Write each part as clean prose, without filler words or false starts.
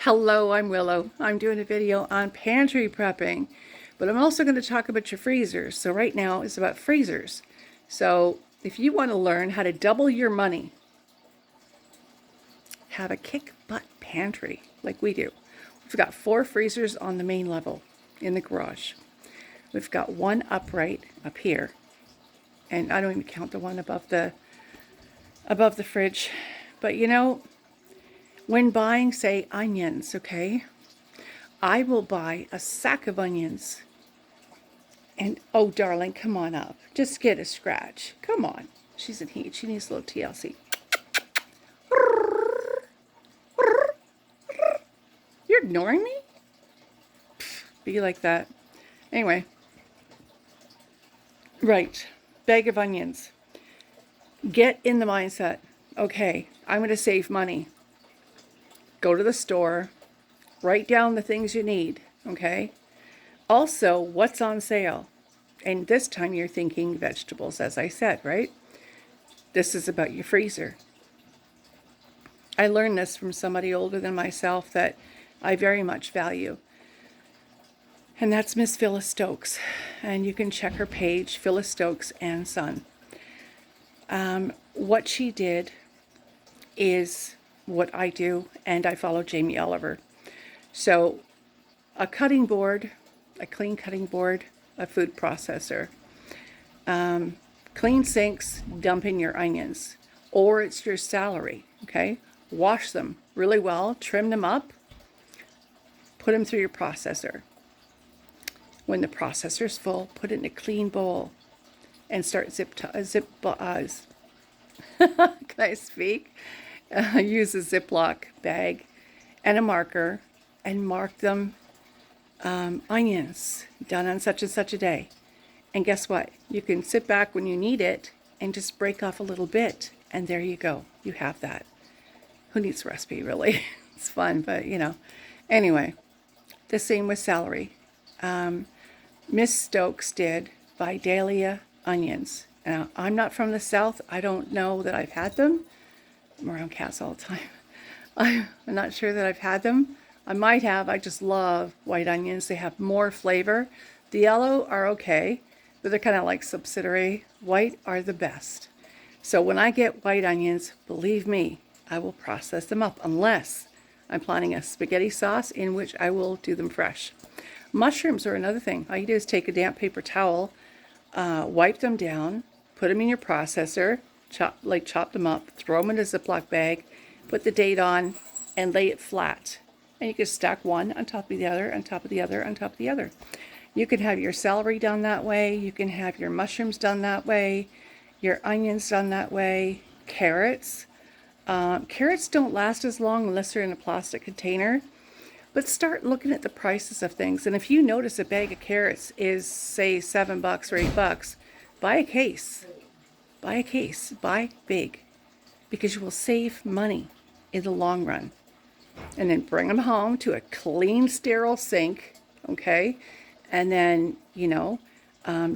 Hello, I'm Willow. I'm doing a video on pantry prepping, but I'm also going to talk about your freezers. So right now it's about freezers. So if you want to learn how to double your money, have a kick butt pantry like we do. We've got 4 freezers on the main level in the garage. We've got one upright up here, and I don't even count the one above the fridge. But you know, when buying, say, onions, okay, I will buy a sack of onions. And, oh, darling, come on up. Just get a scratch. Come on. She's in heat. She needs a little TLC. You're ignoring me? Be like that. Anyway. Right. Bag of onions. Get in the mindset. Okay, I'm going to save money. Go to the store, write down the things you need, okay? Also, what's on sale? And this time you're thinking vegetables, as I said, right? This is about your freezer. I learned this from somebody older than myself that I very much value. And that's Miss Phyllis Stokes. And you can check her page, Phyllis Stokes and Son. What she did is what I do, and I follow Jamie Oliver. So a cutting board, a clean cutting board, a food processor, clean sinks, dump in your onions, or it's your celery, okay? Wash them really well, trim them up, put them through your processor. When the processor's full, put it in a clean bowl and start can I speak? Use a Ziploc bag and a marker and mark them onions done on such and such a day. And guess what? You can sit back when you need it and just break off a little bit, and there you go. You have that. Who needs a recipe, really? It's fun, but you know. Anyway, the same with celery. Miss Stokes did Vidalia onions. Now, I'm not from the South. I don't know that I've had them. I'm around cats all the time. I'm not sure that I've had them. I might have. I just love white onions. They have more flavor. The yellow are okay, but they're kind of like subsidiary. White are the best. So when I get white onions, believe me, I will process them up unless I'm planning a spaghetti sauce in which I will do them fresh. Mushrooms are another thing. All you do is take a damp paper towel, wipe them down, put them in your processor, chop them up, throw them in a Ziploc bag, put the date on, and lay it flat. And you can stack one on top of the other, on top of the other, on top of the other. You can have your celery done that way. You can have your mushrooms done that way. Your onions done that way. Carrots. Carrots don't last as long unless they're in a plastic container. But start looking at the prices of things. And if you notice a bag of carrots is, say, $7 or $8, buy a case. Buy a case. Buy big. Because you will save money in the long run. And then bring them home to a clean, sterile sink, okay? And then, you know,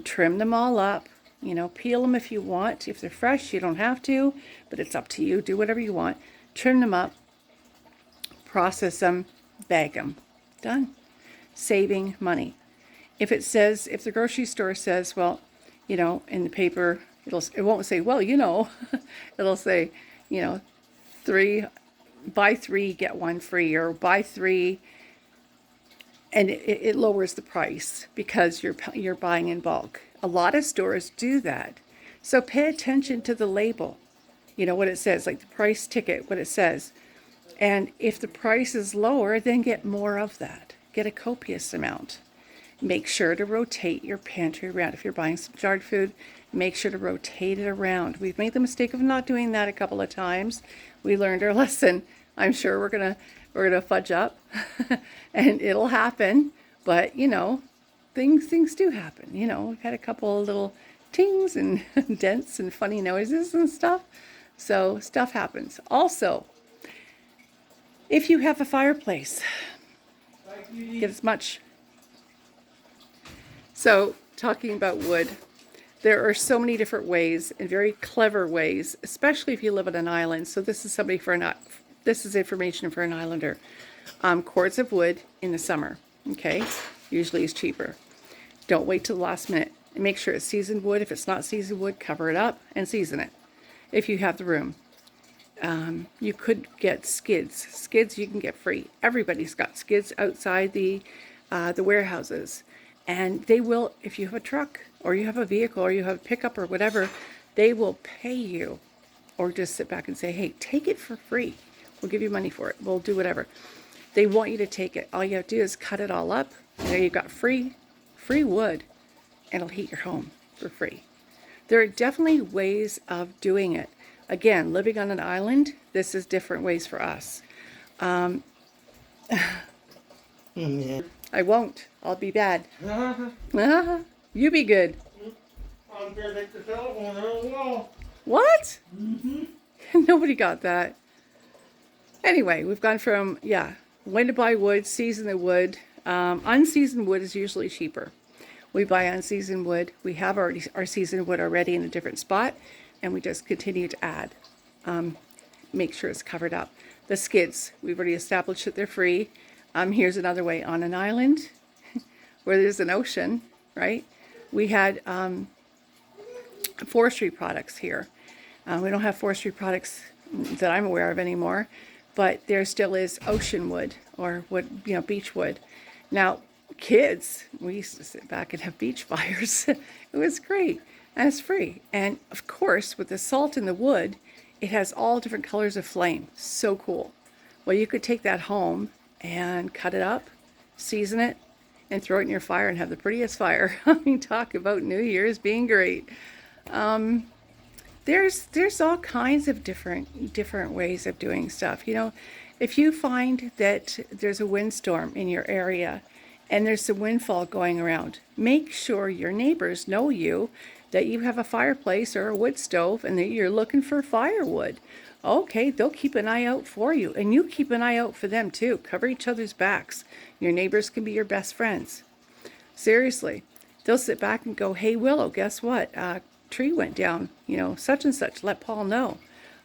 trim them all up. You know, peel them if you want. If they're fresh, you don't have to, but it's up to you. Do whatever you want. Trim them up, process them, bag them. Done. Saving money. If the grocery store says, well, you know, in the paper, it won't say, well, you know, it'll say, you know, buy 3, get 1 free, or buy 3, and it lowers the price because you're buying in bulk. A lot of stores do that. So pay attention to the label, you know, what it says, like the price ticket, what it says. And if the price is lower, then get more of that. Get a copious amount. Make sure to rotate your pantry around. If you're buying some jarred food, make sure to rotate it around. We've made the mistake of not doing that a couple of times. We learned our lesson. I'm sure we're gonna fudge up, and it'll happen. But you know, things do happen. You know, we've had a couple of little tings and dents and funny noises and stuff. So stuff happens. Also, if you have a fireplace, get as much. So talking about wood, there are so many different ways and very clever ways, especially if you live on an island. So this is information for an islander. Cords of wood in the summer, okay? Usually is cheaper. Don't wait till the last minute. Make sure it's seasoned wood. If it's not seasoned wood, cover it up and season it if you have the room. You could get skids. Skids you can get free. Everybody's got skids outside the warehouses. And they will, if you have a truck or you have a vehicle or you have a pickup or whatever, they will pay you, or just sit back and say, hey, take it for free. We'll give you money for it. We'll do whatever. They want you to take it. All you have to do is cut it all up. There you've got free wood, and it'll heat your home for free. There are definitely ways of doing it. Again, living on an island, this is different ways for us. Yeah. I won't. I'll be bad. You be good. I'm gonna take the telephone out as well. What? Nobody got that. Anyway, we've gone from, when to buy wood, season the wood. Unseasoned wood is usually cheaper. We buy unseasoned wood. We have already our seasoned wood already in a different spot, and we just continue to add. Make sure it's covered up. The skids, we've already established that they're free. Here's another way. On an island where there's an ocean, right? We had forestry products here. We don't have forestry products that I'm aware of anymore, but there still is ocean wood, or wood, beach wood. Now, kids, we used to sit back and have beach fires. It was great, and it's free. And of course, with the salt in the wood, it has all different colors of flame. So cool. Well, you could take that home and cut it up, season it, and throw it in your fire and have the prettiest fire. I mean, talk about New Year's being great. There's all kinds of different ways of doing stuff. If you find that there's a windstorm in your area and there's some windfall going around, make sure your neighbors know that you have a fireplace or a wood stove and that you're looking for firewood. Okay, they'll keep an eye out for you, and you keep an eye out for them too. Cover each other's backs. Your neighbors can be your best friends. Seriously, they'll sit back and go, hey, Willow, guess what? Tree went down, such and such. Let Paul know.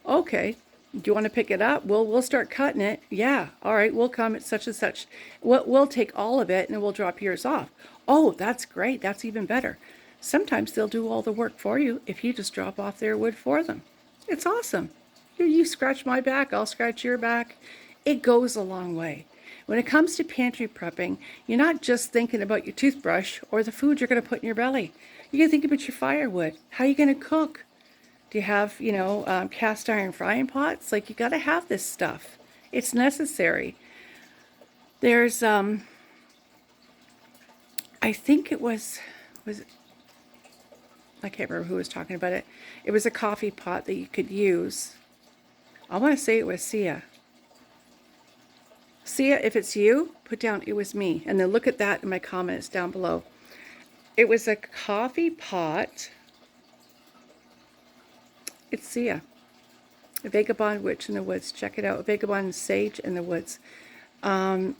Okay, do you want to pick it up? We'll start cutting it. Yeah, all right, we'll come at such and such. We'll take all of it and we'll drop yours off. Oh, that's great. That's even better. Sometimes they'll do all the work for you if you just drop off their wood for them. It's awesome. You scratch my back, I'll scratch your back. It goes a long way. When it comes to pantry prepping, you're not just thinking about your toothbrush or the food you're going to put in your belly. You're going to think about your firewood. How are you going to cook? Do you have, cast iron frying pots? You got to have this stuff. It's necessary. There's, I think it was I can't remember who was talking about it. It was a coffee pot that you could use. I want to say it was Sia. Sia, if it's you, put down it was me. And then look at that in my comments down below. It was a coffee pot. It's Sia. A Vagabond Witch in the Woods. Check it out. Vagabond Sage in the Woods. I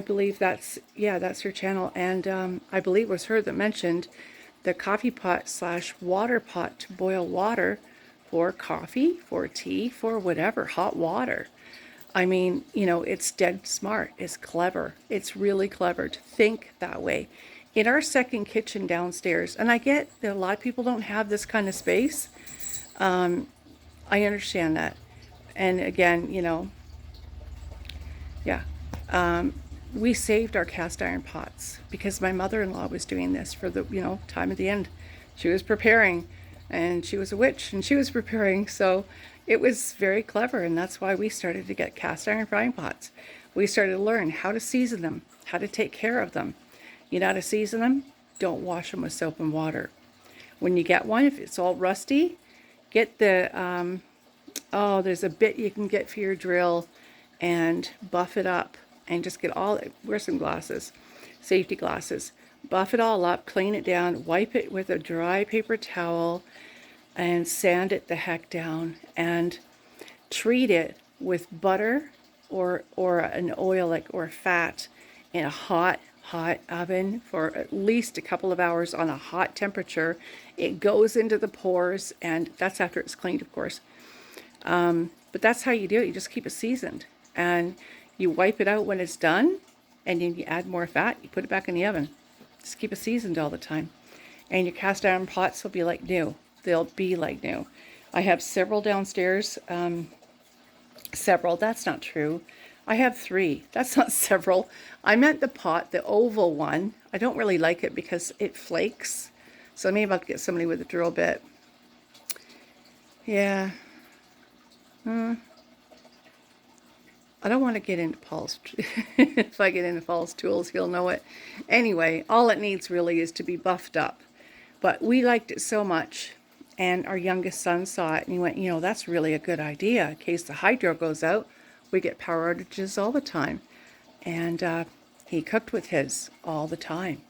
believe that's her channel. And I believe it was her that mentioned the coffee pot / water pot to boil water for coffee, for tea, for whatever, hot water. I mean, it's dead smart. It's clever. It's really clever to think that way. In our second kitchen downstairs, and I get that a lot of people don't have this kind of space. I understand that. And again, we saved our cast iron pots because my mother-in-law was doing this for the, time at the end. She was preparing, and she was a witch, and she was preparing. So it was very clever, and that's why we started to get cast iron frying pots. We started to learn how to season them, how to take care of them. You know how to season them? Don't wash them with soap and water. When you get one, if it's all rusty, get the, there's a bit you can get for your drill and buff it up and just get wear some glasses, safety glasses. Buff it all up, clean it down, wipe it with a dry paper towel, and sand it the heck down, and treat it with butter or an oil or fat in a hot oven for at least a couple of hours on a hot temperature. It goes into the pores, and that's after it's cleaned, of course. But that's how you do it. You just keep it seasoned, and You wipe it out when it's done, and then you add more fat, you put it back in the oven. Just keep it seasoned all the time. And your cast iron pots will be like new. They'll be like new. I have several downstairs. Several, that's not true. I have 3. That's not several. I meant the pot, the oval one. I don't really like it because it flakes. So maybe I'll get somebody with a drill bit. Yeah. I don't want to get into Paul's. If I get into Paul's tools, he'll know it. Anyway, all it needs really is to be buffed up. But we liked it so much, and our youngest son saw it, and he went, you know, that's really a good idea. In case the hydro goes out, we get power outages all the time. And he cooked with his all the time.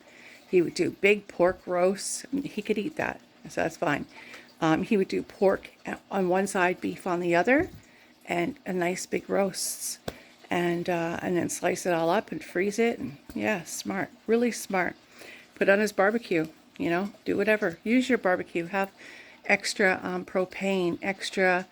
He would do big pork roasts. He could eat that, so that's fine. He would do pork on one side, beef on the other, and a nice big roasts, and then slice it all up and freeze it. And yeah, smart, really smart. Put on his barbecue, you know, do whatever. Use your barbecue. Have extra propane, extra,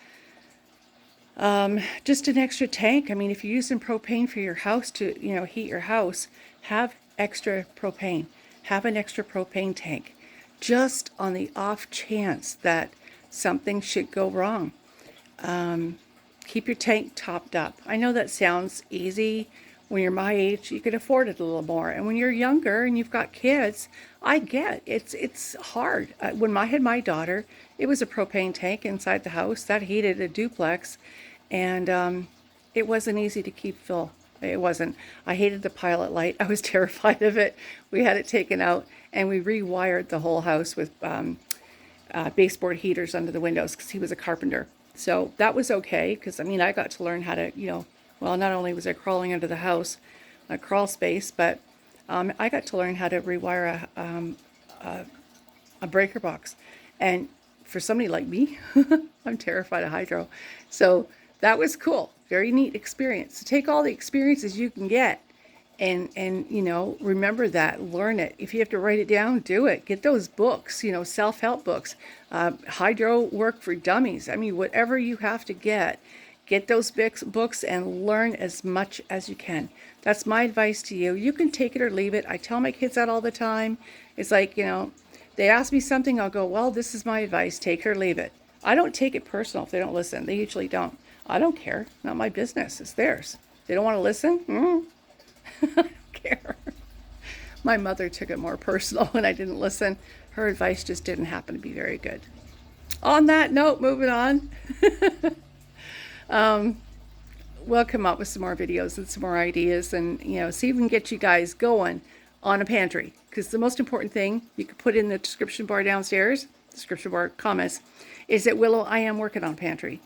just an extra tank. I mean, if you're using propane for your house to, you know, heat your house, have extra propane. Have an extra propane tank, just on the off chance that something should go wrong. Keep your tank topped up. I know that sounds easy. When you're my age, you could afford it a little more. And when you're younger and you've got kids, I get it's hard. When I had my daughter, it was a propane tank inside the house that heated a duplex, and it wasn't easy to keep full. It wasn't. I hated the pilot light. I was terrified of it. We had it taken out, and we rewired the whole house with baseboard heaters under the windows because he was a carpenter. So that was okay, because I mean, I got to learn how to, you know, well, not only was I crawling under the house, a crawl space, but I got to learn how to rewire a breaker box. And for somebody like me, I'm terrified of hydro. So that was cool. Very neat experience. So take all the experiences you can get and you know, remember that, learn it. If you have to write it down, do it. Get those books, you know, self-help books, hydro work for dummies. I mean, whatever you have to get those books and learn as much as you can. That's my advice to you. You can take it or leave it. I tell my kids that all the time. It's like, you know, they ask me something, I'll go, well, this is my advice, take it or leave it. I don't take it personal if they don't listen. They usually don't. I don't care. Not my business. It's theirs. They don't want to listen? I don't care. My mother took it more personal when I didn't listen. Her advice just didn't happen to be very good. On that note, moving on. We'll come up with some more videos and some more ideas, and you know, see if we can get you guys going on a pantry. Because the most important thing you could put in the description bar downstairs, description bar comments, is that Willow, I am working on a pantry.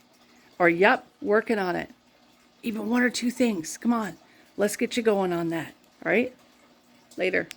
Or yep, working on it. Even 1 or 2 things. Come on, let's get you going on that. All right? Later.